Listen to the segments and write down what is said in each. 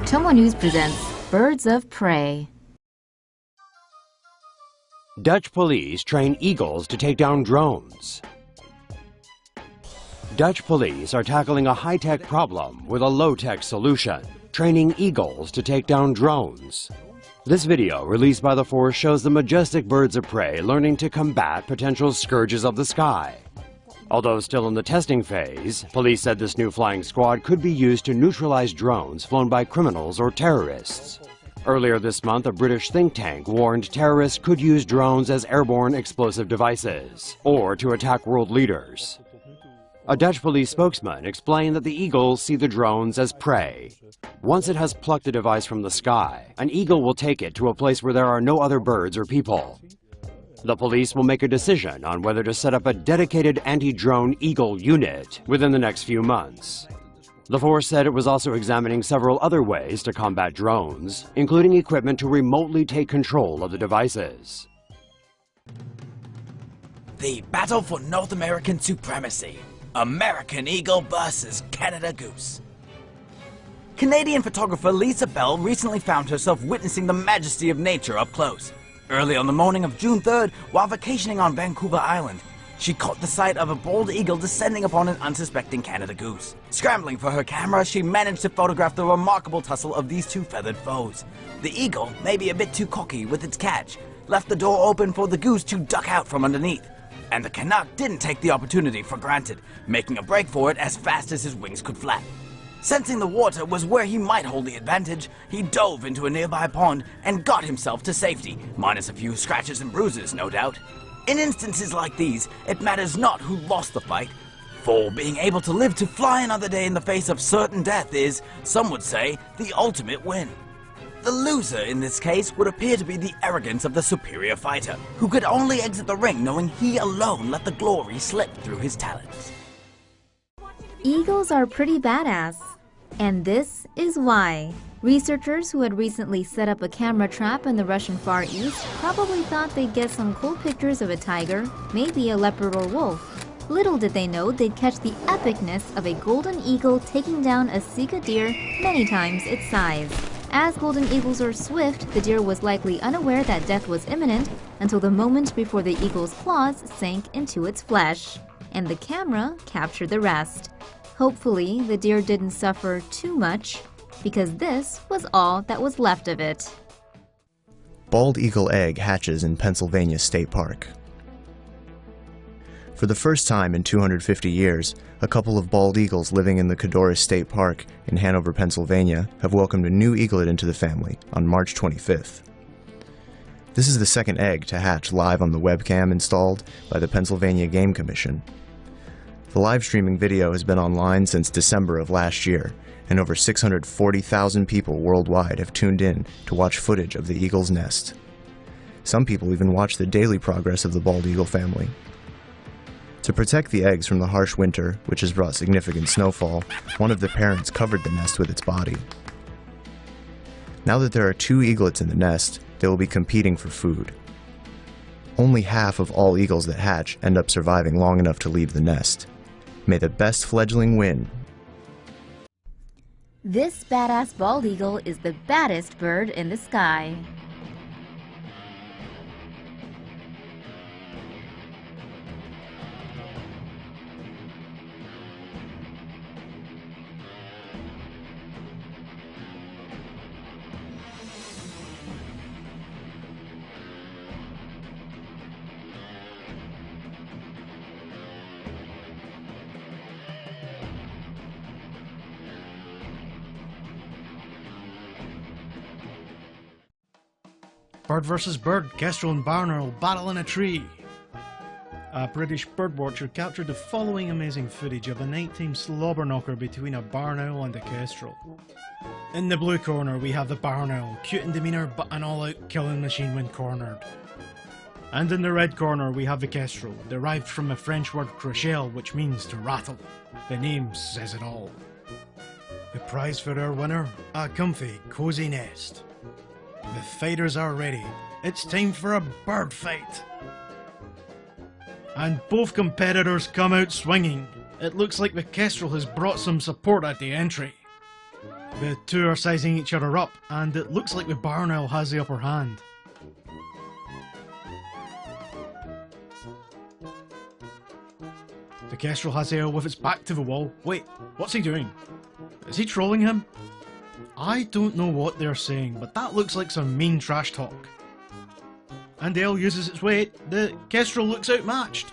TomoNews presents Birds of Prey. Dutch police train eagles to take down drones. Dutch police are tackling a high-tech problem with a low-tech solution, training eagles to take down drones. This video, released by the force, shows the majestic birds of prey learning to combat potential scourges of the sky. Although still in the testing phase, police said this new flying squad could be used to neutralize drones flown by criminals or terrorists. Earlier this month, a British think tank warned terrorists could use drones as airborne explosive devices, or to attack world leaders. A Dutch police spokesman explained that the eagles see the drones as prey. Once it has plucked the device from the sky, an eagle will take it to a place where there are no other birds or people. The police will make a decision on whether to set up a dedicated anti-drone eagle unit within the next few months. The force said it was also examining several other ways to combat drones, including equipment to remotely take control of the devices. The battle for North American supremacy. American eagle versus Canada goose. Canadian photographer Lisa Bell recently found herself witnessing the majesty of nature up close. Early on the morning of June 3rd, while vacationing on Vancouver Island, she caught the sight of a bald eagle descending upon an unsuspecting Canada goose. Scrambling for her camera, she managed to photograph the remarkable tussle of these two feathered foes. The eagle, maybe a bit too cocky with its catch, left the door open for the goose to duck out from underneath. And the Canuck didn't take the opportunity for granted, making a break for it as fast as his wings could flap. Sensing the water was where he might hold the advantage, he dove into a nearby pond and got himself to safety, minus a few scratches and bruises, no doubt. In instances like these, it matters not who lost the fight, for being able to live to fly another day in the face of certain death is, some would say, the ultimate win. The loser in this case would appear to be the arrogance of the superior fighter, who could only exit the ring knowing he alone let the glory slip through his talons. Eagles are pretty badass. And this is why. Researchers who had recently set up a camera trap in the Russian Far East probably thought they'd get some cool pictures of a tiger, maybe a leopard or wolf. Little did they know they'd catch the epicness of a golden eagle taking down a Sika deer many times its size. As golden eagles are swift, the deer was likely unaware that death was imminent until the moment before the eagle's claws sank into its flesh. And the camera captured the rest. Hopefully, the deer didn't suffer too much, because this was all that was left of it. Bald eagle egg hatches in Pennsylvania State Park. For the first time in 250 years, a couple of bald eagles living in the Condor State Park in Hanover, Pennsylvania, have welcomed a new eaglet into the family on March 25th. This is the second egg to hatch live on the webcam installed by the Pennsylvania Game Commission. The live streaming video has been online since December of last year, and over 640,000 people worldwide have tuned in to watch footage of the eagle's nest. Some people even watch the daily progress of the bald eagle family. To protect the eggs from the harsh winter, which has brought significant snowfall, one of the parents covered the nest with its body. Now that there are two eaglets in the nest, they will be competing for food. Only half of all eagles that hatch end up surviving long enough to leave the nest. May the best fledgling win. This badass bald eagle is the baddest bird in the sky. Bird versus bird, kestrel and barn owl battle in a tree. A British birdwatcher captured the following amazing footage of a nighttime slobber knocker between a barn owl and a kestrel. In the blue corner we have the barn owl, cute in demeanour but an all-out killing machine when cornered. And in the red corner we have the kestrel, derived from the French word crochel, which means to rattle. The name says it all. The prize for our winner? A comfy, cosy nest. The fighters are ready. It's time for a bird fight. And both competitors come out swinging. It looks like the kestrel has brought some support at the entry. The two are sizing each other up, and it looks like the barn owl has the upper hand. The kestrel has the owl with its back to the wall. Wait, what's he doing? Is he trolling him? I don't know what they're saying, but that looks like some mean trash talk. And the owl uses its weight. The kestrel looks outmatched.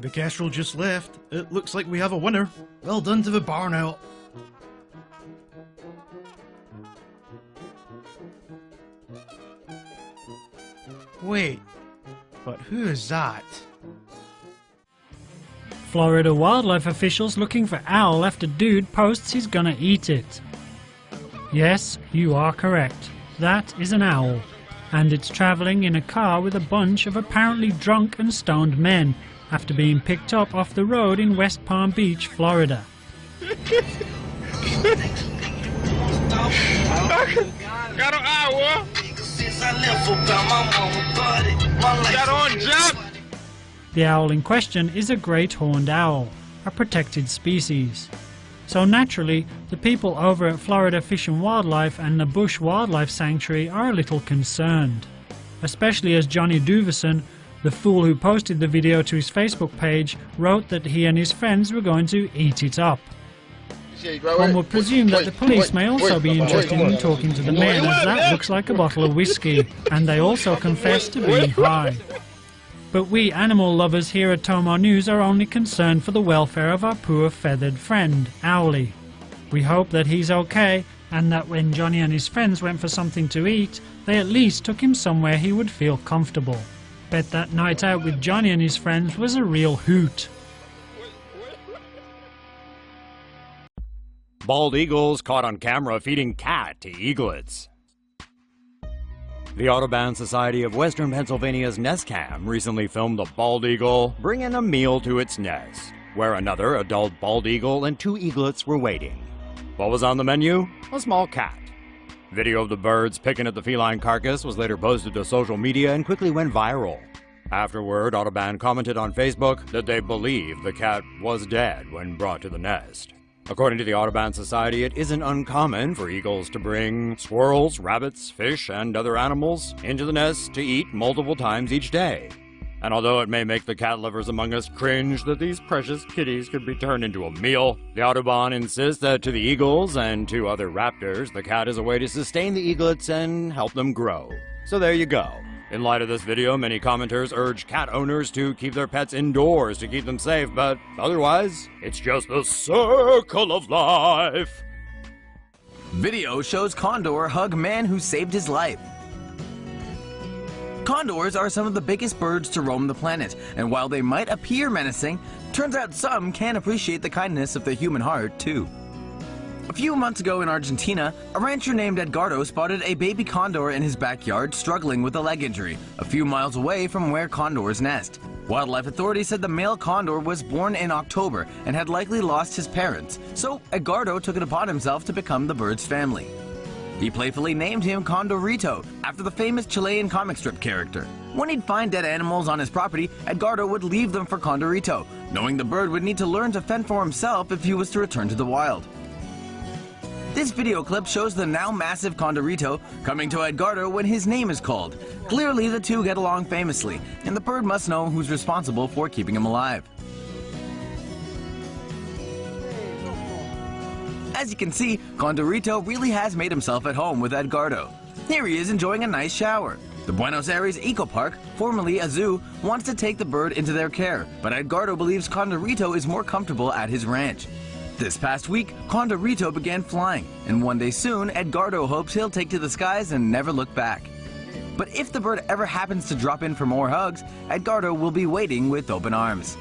The kestrel just left. It looks like we have a winner. Well done to the barn owl. Wait, but who is that? Florida wildlife officials looking for owl after dude posts he's gonna eat it. Yes, you are correct. That is an owl. And it's travelling in a car with a bunch of apparently drunk and stoned men after being picked up off the road in West Palm Beach, Florida. Got an hour. Got on jump. The owl in question is a great horned owl, a protected species. So naturally, the people over at Florida Fish and Wildlife and the Bush Wildlife Sanctuary are a little concerned. Especially as Johnny Duvison, the fool who posted the video to his Facebook page, wrote that he and his friends were going to eat it up. One would presume that the police may also be interested in talking to the men, as that looks like a bottle of whiskey, and they also confess to being high. But we animal lovers here at Tomo News are only concerned for the welfare of our poor feathered friend, Owly. We hope that he's okay, and that when Johnny and his friends went for something to eat, they at least took him somewhere he would feel comfortable. Bet that night out with Johnny and his friends was a real hoot. Bald eagles caught on camera feeding cat to eaglets. The Audubon Society of Western Pennsylvania's Nest Cam recently filmed a bald eagle bringing a meal to its nest, where another adult bald eagle and two eaglets were waiting. What was on the menu? A small cat. Video of the birds picking at the feline carcass was later posted to social media and quickly went viral. Afterward, Audubon commented on Facebook that they believe the cat was dead when brought to the nest. According to the Audubon Society, it isn't uncommon for eagles to bring squirrels, rabbits, fish, and other animals into the nest to eat multiple times each day. And although it may make the cat lovers among us cringe that these precious kitties could be turned into a meal, the Audubon insists that to the eagles and to other raptors, the cat is a way to sustain the eaglets and help them grow. So there you go. In light of this video, many commenters urge cat owners to keep their pets indoors to keep them safe, but otherwise, it's just the circle of life. Video shows Condor hug man who saved his life. Condors are some of the biggest birds to roam the planet, and while they might appear menacing, turns out some can appreciate the kindness of the human heart too. A few months ago in Argentina, a rancher named Edgardo spotted a baby condor in his backyard struggling with a leg injury, a few miles away from where condors nest. Wildlife authorities said the male condor was born in October and had likely lost his parents, so Edgardo took it upon himself to become the bird's family. He playfully named him Condorito, after the famous Chilean comic strip character. When he'd find dead animals on his property, Edgardo would leave them for Condorito, knowing the bird would need to learn to fend for himself if he was to return to the wild. This video clip shows the now massive Condorito coming to Edgardo when his name is called. Clearly the two get along famously, and the bird must know who's responsible for keeping him alive. As you can see, Condorito really has made himself at home with Edgardo. Here he is enjoying a nice shower. The Buenos Aires Eco Park, formerly a zoo, wants to take the bird into their care, but Edgardo believes Condorito is more comfortable at his ranch. This past week, Condorito began flying, and one day soon, Edgardo hopes he'll take to the skies and never look back. But if the bird ever happens to drop in for more hugs, Edgardo will be waiting with open arms.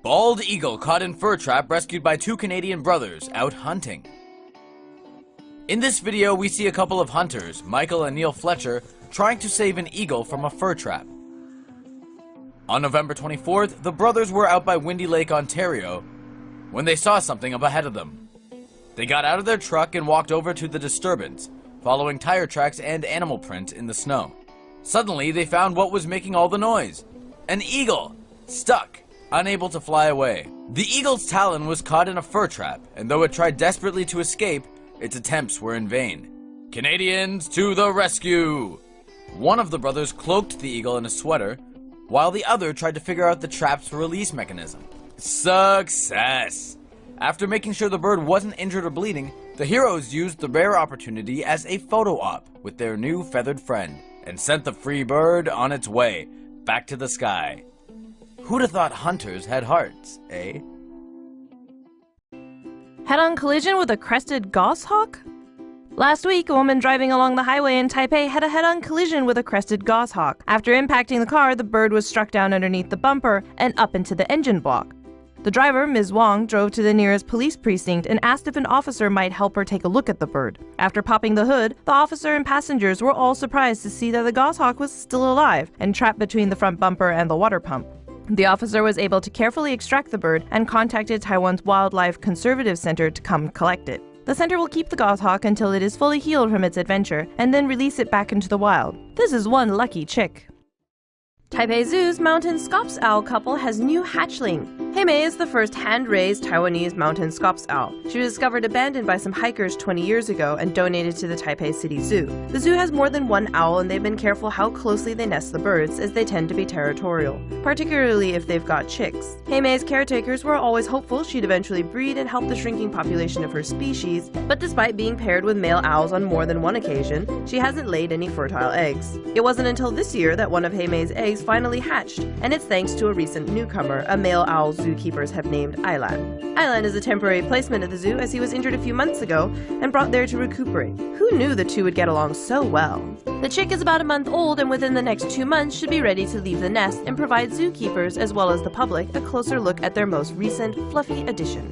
Bald eagle caught in fur trap rescued by two Canadian brothers out hunting. In this video, we see a couple of hunters, Michael and Neil Fletcher, trying to save an eagle from a fur trap. On November 24th, the brothers were out by Windy Lake, Ontario, when they saw something up ahead of them. They got out of their truck and walked over to the disturbance, following tire tracks and animal print in the snow. Suddenly, they found what was making all the noise. An eagle, stuck unable to fly away. The eagle's talon was caught in a fur trap, and though it tried desperately to escape, its attempts were in vain. Canadians to the rescue! One of the brothers cloaked the eagle in a sweater, while the other tried to figure out the trap's release mechanism. Success! After making sure the bird wasn't injured or bleeding, the heroes used the rare opportunity as a photo op with their new feathered friend, and sent the free bird on its way, back to the sky. Who'd have thought hunters had hearts, eh? Head-on collision with a crested goshawk? Last week, a woman driving along the highway in Taipei had a head-on collision with a crested goshawk. After impacting the car, the bird was struck down underneath the bumper and up into the engine block. The driver, Ms. Wong, drove to the nearest police precinct and asked if an officer might help her take a look at the bird. After popping the hood, the officer and passengers were all surprised to see that the goshawk was still alive and trapped between the front bumper and the water pump. The officer was able to carefully extract the bird and contacted Taiwan's Wildlife Conservative Center to come collect it. The center will keep the goshawk until it is fully healed from its adventure and then release it back into the wild. This is one lucky chick. Taipei Zoo's mountain scops owl couple has new hatchling. Heimei is the first hand-raised Taiwanese mountain scops owl. She was discovered abandoned by some hikers 20 years ago and donated to the Taipei City Zoo. The zoo has more than one owl, and they've been careful how closely they nest the birds, as they tend to be territorial, particularly if they've got chicks. Heimei's caretakers were always hopeful she'd eventually breed and help the shrinking population of her species, but despite being paired with male owls on more than one occasion, she hasn't laid any fertile eggs. It wasn't until this year that one of Heimei's eggs finally hatched, and it's thanks to a recent newcomer, a male owl zookeepers have named Ailan. Ailan is a temporary placement at the zoo as he was injured a few months ago and brought there to recuperate. Who knew the two would get along so well? The chick is about a month old and within the next 2 months should be ready to leave the nest and provide zookeepers as well as the public a closer look at their most recent fluffy addition.